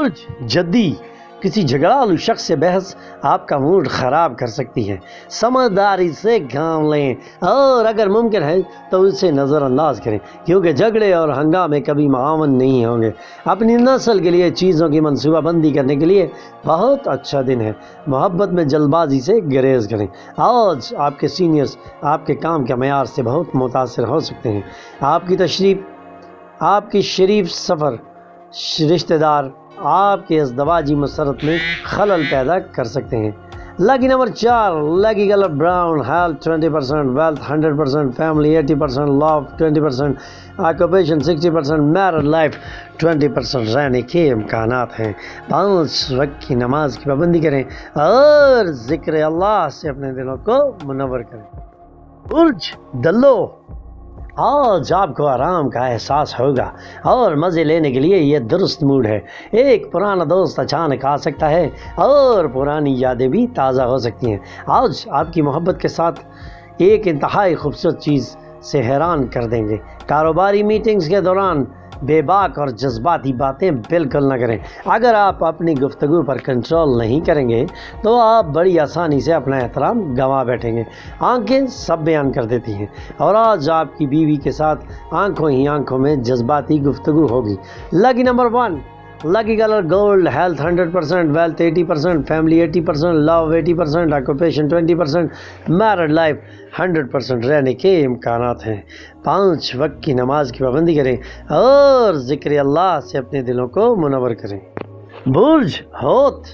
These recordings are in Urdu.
برج جدی کسی جھگڑالو شخص سے بحث آپ کا موڈ خراب کر سکتی ہے۔ سمجھداری سے کام لیں اور اگر ممکن ہے تو اسے نظر انداز کریں، کیونکہ جھگڑے اور ہنگامے کبھی معاون نہیں ہوں گے۔ اپنی نسل کے لیے چیزوں کی منصوبہ بندی کرنے کے لیے بہت اچھا دن ہے۔ محبت میں جلد بازی سے گریز کریں۔ آج آپ کے سینئرز آپ کے کام کے معیار سے بہت متاثر ہو سکتے ہیں۔ آپ کی شریف سفر رشتہ دار آپ کے ازدواجی مسرت میں خلل پیدا کر سکتے ہیں۔ Lucky number 4، lucky colour brown, health 20%، wealth 100%، family 80%، love 20%، occupation 60%، married life 20% رہنے کے امکانات ہیں۔ 5 وقت کی نماز کی پابندی کریں اور ذکر اللہ سے اپنے دلوں کو منور کریں۔ برج دلو، آج آپ کو آرام کا احساس ہوگا اور مزے لینے کے لیے یہ درست موڈ ہے۔ ایک پرانا دوست اچانک آ سکتا ہے اور پرانی یادیں بھی تازہ ہو سکتی ہیں۔ آج آپ کی محبت کے ساتھ ایک انتہائی خوبصورت چیز سے حیران کر دیں گے۔ کاروباری میٹنگز کے دوران بے باک اور جذباتی باتیں بالکل نہ کریں۔ اگر آپ اپنی گفتگو پر کنٹرول نہیں کریں گے تو آپ بڑی آسانی سے اپنا احترام گنوا بیٹھیں گے۔ آنکھیں سب بیان کر دیتی ہیں اور آج آپ کی بیوی کے ساتھ آنکھوں ہی آنکھوں میں جذباتی گفتگو ہوگی۔ Lucky number 1، lucky colour gold, health 100%، wealth 80%، family 80%، love 80%، occupation 20%، married life 100% رہنے کے امکانات ہیں۔ 5 وقت کی نماز کی پابندی کریں اور ذکر اللہ سے اپنے دلوں کو منور کریں۔ برج حوت،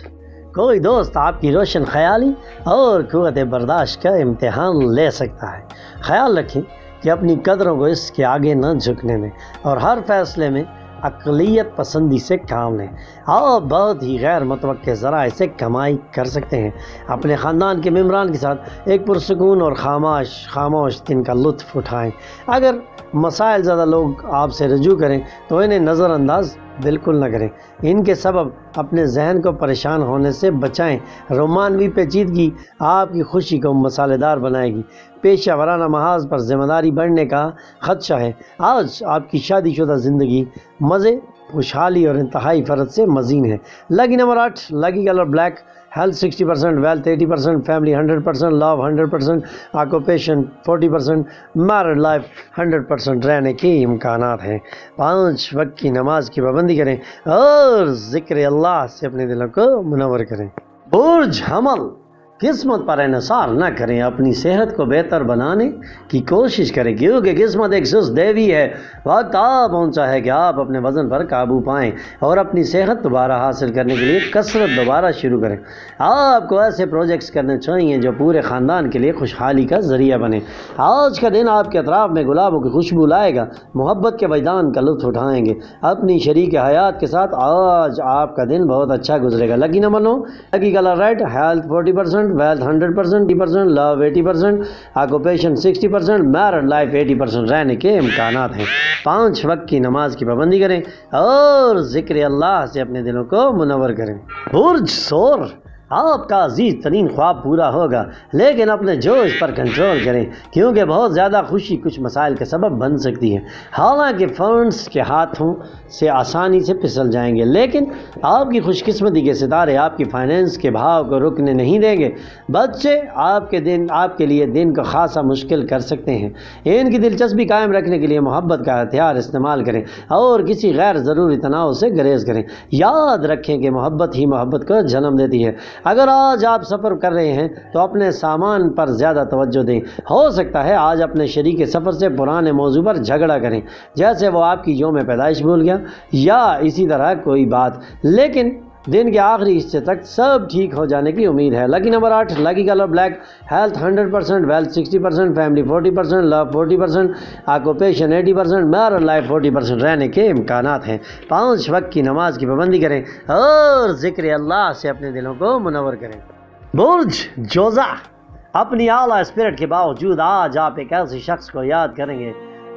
کوئی دوست آپ کی روشن خیالی اور قوت برداشت کا امتحان لے سکتا ہے۔ خیال رکھیں کہ اپنی قدروں کو اس کے آگے نہ جھکنے دیں اور ہر فیصلے میں اقلیت پسندی سے کام لیں۔ آپ بہت ہی غیر متوقع ذرائع سے کمائی کر سکتے ہیں۔ اپنے خاندان کے ممبران کے ساتھ ایک پرسکون اور خاموش دن کا لطف اٹھائیں۔ اگر مسائل زیادہ لوگ آپ سے رجوع کریں تو انہیں نظر انداز بالکل نہ کریں۔ ان کے سبب اپنے ذہن کو پریشان ہونے سے بچائیں۔ رومانوی پیچیدگی آپ کی خوشی کو مسالے دار بنائے گی۔ پیشہ ورانہ محاذ پر ذمہ داری بڑھنے کا خدشہ ہے۔ آج آپ کی شادی شدہ زندگی مزے، خوشحالی اور انتہائی فرد سے مزین ہے۔ Lucky number 8، lucky colour black, health 60%، wealth 80%، family 100%، love 100%، occupation 40%، married life 100% رہنے کے امکانات ہیں۔ 5 وقت کی نماز کی پابندی کریں اور ذکر اللہ سے اپنے دلوں کو منور کریں۔ برج حمل، قسمت پر انحصار نہ کریں، اپنی صحت کو بہتر بنانے کی کوشش کریں، کیونکہ قسمت ایک سست دیوی ہے۔ وقت پہنچا ہے کہ آپ اپنے وزن پر قابو پائیں اور اپنی صحت دوبارہ حاصل کرنے کے لیے کثرت دوبارہ شروع کریں۔ آپ کو ایسے پروجیکٹس کرنے چاہیے جو پورے خاندان کے لیے خوشحالی کا ذریعہ بنے۔ آج کا دن آپ کے اطراف میں گلابوں کی خوشبو لائے گا، محبت کے وجدان کا لطف اٹھائیں گے اپنی شریک حیات کے ساتھ۔ آج آپ کا دن بہت اچھا گزرے گا۔ لکی نمبر 9، لکی colour red, health 40%، wealth 100%، 80%، love 80%، occupation 60%، married life 80% رہنے کے امکانات ہیں۔ 5 وقت کی نماز کی پابندی کریں اور ذکر اللہ سے اپنے دلوں کو منور کریں۔ برج ثور، آپ کا عزیز ترین خواب پورا ہوگا، لیکن اپنے جوش پر کنٹرول کریں کیونکہ بہت زیادہ خوشی کچھ مسائل کا سبب بن سکتی ہے۔ حالانکہ فنڈز کے ہاتھوں سے آسانی سے پھسل جائیں گے، لیکن آپ کی خوش قسمتی کے ستارے آپ کی فائنینس کے بہاؤ کو رکنے نہیں دیں گے۔ بچے آپ کے لیے دن کو خاصا مشکل کر سکتے ہیں۔ ان کی دلچسپی قائم رکھنے کے لیے محبت کا ہتھیار استعمال کریں اور کسی غیر ضروری تناؤ سے گریز کریں۔ یاد رکھیں کہ محبت ہی محبت کو جنم دیتی ہے۔ اگر آج آپ سفر کر رہے ہیں تو اپنے سامان پر زیادہ توجہ دیں۔ ہو سکتا ہے آج اپنے شریک سفر سے پرانے موضوع پر جھگڑا کریں، جیسے وہ آپ کی یوم پیدائش بھول گیا یا اسی طرح کوئی بات، لیکن دن کے آخری حصے تک سب ٹھیک ہو جانے کی امید ہے۔ Lucky number 8، lucky colour black, health 100%، wealth 60%، family 40%، love 40%، occupation 80%، married life 40% رہنے کے امکانات ہیں۔ 5 وقت کی نماز کی پابندی کریں اور ذکر اللہ سے اپنے دلوں کو منور کریں۔ برج جوزہ، اپنی اعلیٰ اسپرٹ کے باوجود آج آپ ایک ایسے شخص کو یاد کریں گے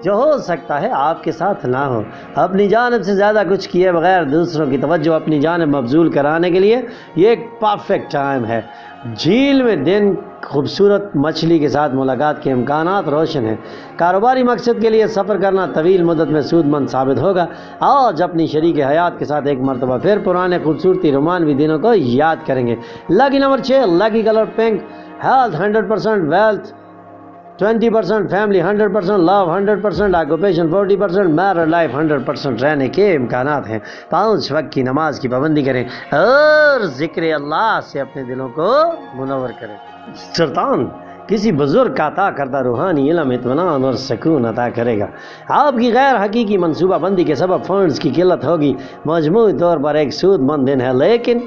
جو ہو سکتا ہے آپ کے ساتھ نہ ہو۔ اپنی جانب سے زیادہ کچھ کیے بغیر دوسروں کی توجہ اپنی جانب مبذول کرانے کے لیے یہ ایک پرفیکٹ ٹائم ہے۔ جھیل میں دن خوبصورت مچھلی کے ساتھ ملاقات کے امکانات روشن ہیں۔ کاروباری مقصد کے لیے سفر کرنا طویل مدت میں سود مند ثابت ہوگا۔ آج اپنی شریک حیات کے ساتھ ایک مرتبہ پھر پرانے خوبصورتی رومانوی دنوں کو یاد کریں گے۔ Lucky number 6، lucky colour pink, health 100%، wealth 20%، family 100%، love 100%، occupation 40%، married life 100% رہنے کے امکانات ہیں۔ 5 وقت کی نماز کی پابندی کریں اور ذکر اللہ سے اپنے دلوں کو منور کریں۔ سرطان کسی بزرگ کا عطا کردہ روحانی علم، اطمینان اور سکون عطا کرے گا۔ آپ کی غیر حقیقی منصوبہ بندی کے سبب فنڈز کی قلت ہوگی۔ مجموعی طور پر ایک سود مند دن ہے، لیکن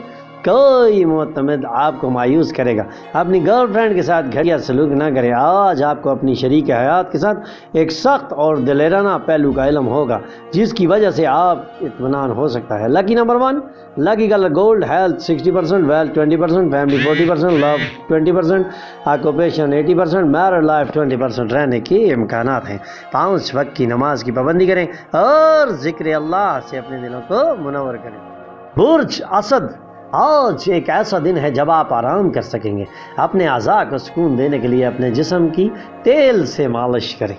کوئی معتمد آپ کو مایوس کرے گا۔ اپنی گرل فرینڈ کے ساتھ گھٹیا سلوک نہ کریں۔ آج آپ کو اپنی شریک حیات کے ساتھ ایک سخت اور دلیرانہ پہلو کا علم ہوگا، جس کی وجہ سے آپ اطمینان ہو سکتا ہے۔ Lucky number 1، lucky colour gold, health 60%، wealth 20%، family 40%، love 20%، occupation 80%، married life 20% رہنے کے امکانات ہیں۔ 5 وقت کی نماز کی پابندی کریں اور ذکر اللہ سے اپنے دلوں کو منور کریں۔ برج اسد، آج ایک ایسا دن ہے جب آپ آرام کر سکیں گے۔ اپنے اعضاء کو سکون دینے کے لیے اپنے جسم کی تیل سے مالش کریں۔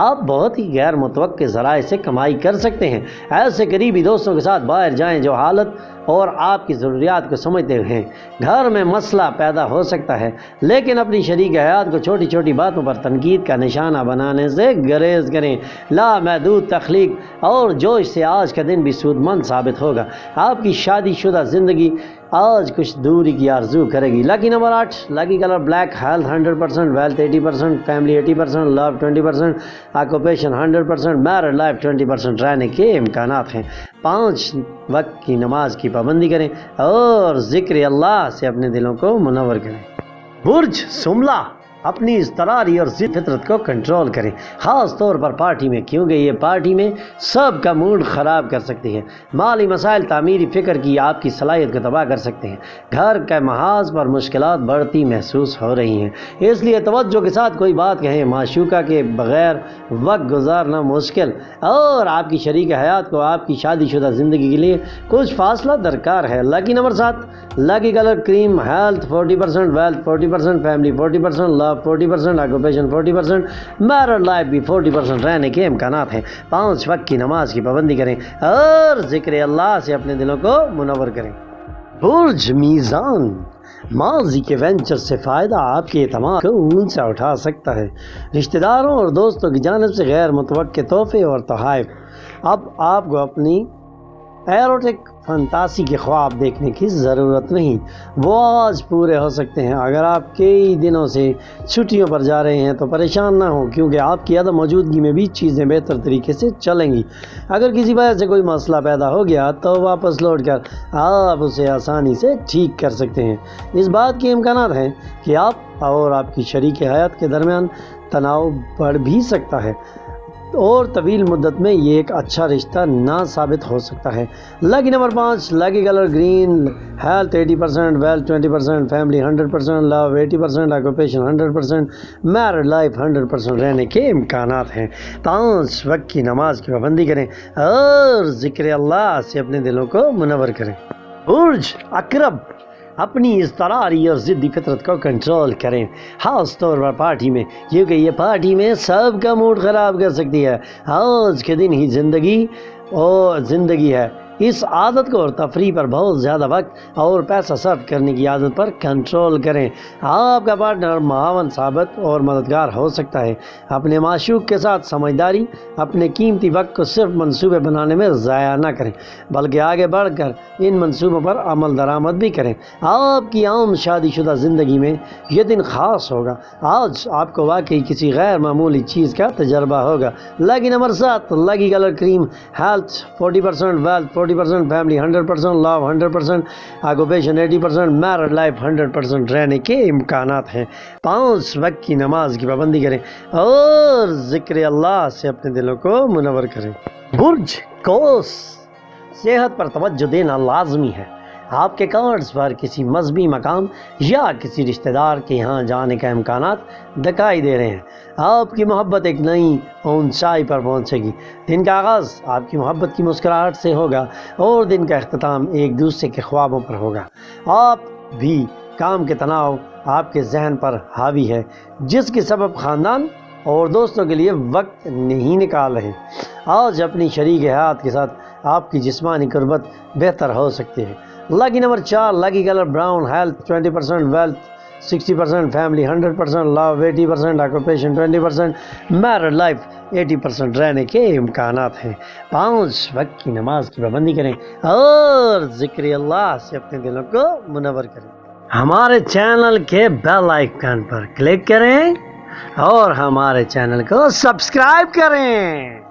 آپ بہت ہی غیر متوقع ذرائع سے کمائی کر سکتے ہیں۔ ایسے قریبی دوستوں کے ساتھ باہر جائیں جو حالت اور آپ کی ضروریات کو سمجھتے ہیں۔ گھر میں مسئلہ پیدا ہو سکتا ہے، لیکن اپنی شریک حیات کو چھوٹی چھوٹی باتوں پر تنقید کا نشانہ بنانے سے گریز کریں۔ لامحدود تخلیق اور جوش سے آج کا دن بھی سود مند ثابت ہوگا۔ آپ کی شادی شدہ زندگی آج کچھ دوری کی آرزو کرے گی۔ Lucky number 8، lucky colour black, health 100%، wealth 80%، family 80%، love 20%، occupation 100%، married life 20% رہنے کے امکانات ہیں۔ 5 وقت کی نماز کی پابندی کریں اور ذکر اللہ سے اپنے دلوں کو منور کریں۔ برج شملہ، اپنی اضطراری اور ضد فطرت کو کنٹرول کریں، خاص طور پر پارٹی میں، کیونکہ یہ پارٹی میں سب کا موڈ خراب کر سکتی ہے۔ مالی مسائل تعمیری فکر کی آپ کی صلاحیت کو تباہ کر سکتے ہیں۔ گھر کے محاذ پر مشکلات بڑھتی محسوس ہو رہی ہیں، اس لیے توجہ کے ساتھ کوئی بات کہیں۔ معشوقہ کے بغیر وقت گزارنا مشکل اور آپ کی شریک حیات کو آپ کی شادی شدہ زندگی کے لیے کچھ فاصلہ درکار ہے۔ لکی نمبر 7، لکی کلر کریم، health 40%، wealth 40%، family 40%، love 40%، occupation 40%، married life بھی 40% رہنے کے امکانات ہیں۔ 5 وقت کی نماز کی پابندی کریں اور ذکر اللہ سے اپنے دلوں کو منور کریں۔ برج میزان، ماضی کے وینچر سے فائدہ آپ کے اعتماد کو اونچا اٹھا سکتا ہے۔ رشتہ داروں اور دوستوں کی جانب سے غیر متوقع تحفے اور تحائف۔ اب آپ کو اپنی ایروٹک فنتاسی کے خواب دیکھنے کی ضرورت نہیں، وہ آج پورے ہو سکتے ہیں۔ اگر آپ کئی دنوں سے چھٹیوں پر جا رہے ہیں تو پریشان نہ ہوں، کیونکہ آپ کی عدم موجودگی میں بھی چیزیں بہتر طریقے سے چلیں گی۔ اگر کسی وجہ سے کوئی مسئلہ پیدا ہو گیا تو واپس لوٹ کر آپ اسے آسانی سے ٹھیک کر سکتے ہیں۔ اس بات کے امکانات ہیں کہ آپ اور آپ کی شریک حیات کے درمیان تناؤ بڑھ بھی سکتا ہے اور طویل مدت میں یہ ایک اچھا رشتہ نہ ثابت ہو سکتا ہے۔ Lucky number 5، lucky colour green, health 80%، wealth 20%، family 100%، love 80%، occupation 100%، married life 100% رہنے کے امکانات ہیں۔ 5 وقت کی نماز کی پابندی کریں اور ذکر اللہ سے اپنے دلوں کو منور کریں۔ برج عقرب، اپنی اضطراری اور ضدی فطرت کو کنٹرول کریں، خاص طور پر پارٹی میں، کیونکہ یہ پارٹی میں سب کا موڈ خراب کر سکتی ہے۔ آج کے دن ہی زندگی ہے، اس عادت کو اور تفریح پر بہت زیادہ وقت اور پیسہ صرف کرنے کی عادت پر کنٹرول کریں۔ آپ کا پارٹنر معاون ثابت اور مددگار ہو سکتا ہے۔ اپنے معشوق کے ساتھ سمجھداری، اپنے قیمتی وقت کو صرف منصوبے بنانے میں ضائع نہ کریں، بلکہ آگے بڑھ کر ان منصوبوں پر عمل درآمد بھی کریں۔ آپ کی عام شادی شدہ زندگی میں یہ دن خاص ہوگا۔ آج آپ کو واقعی کسی غیر معمولی چیز کا تجربہ ہوگا۔ لکی نمبر 7، لکی کلر کریم، health 40%، wealth 40%، family 100%، love 100%، occupation 80%، married life 100% رہنے کے امکانات ہیں۔ 5 وقت کی نماز کی پابندی کریں اور ذکر اللہ سے اپنے دلوں کو منور کریں۔ برج قوس، صحت پر توجہ دینا لازمی ہے۔ آپ کے کارڈز پر کسی مذہبی مقام یا کسی رشتہ دار کے یہاں جانے کا امکانات دکھائی دے رہے ہیں۔ آپ کی محبت ایک نئی اونچائی پر پہنچے گی۔ دن کا آغاز آپ کی محبت کی مسکراہٹ سے ہوگا اور دن کا اختتام ایک دوسرے کے خوابوں پر ہوگا۔ آپ بھی کام کے تناؤ آپ کے ذہن پر حاوی ہے، جس کے سبب خاندان اور دوستوں کے لیے وقت نہیں نکال رہے۔ آج اپنی شریک حیات کے ساتھ آپ کی جسمانی قربت بہتر ہو سکتی ہے۔ Lucky number 4، lucky colour brown, health 20%، wealth 60%، family 100%، love 80%، occupation 20%، married life 80% رہنے کے امکانات ہیں۔ 5 وقت کی نماز کی پابندی کریں اور ذکر اللہ سے اپنے دلوں کو منور کریں۔ ہمارے چینل کے بیل آئیکن پر کلک کریں اور ہمارے چینل کو سبسکرائب کریں۔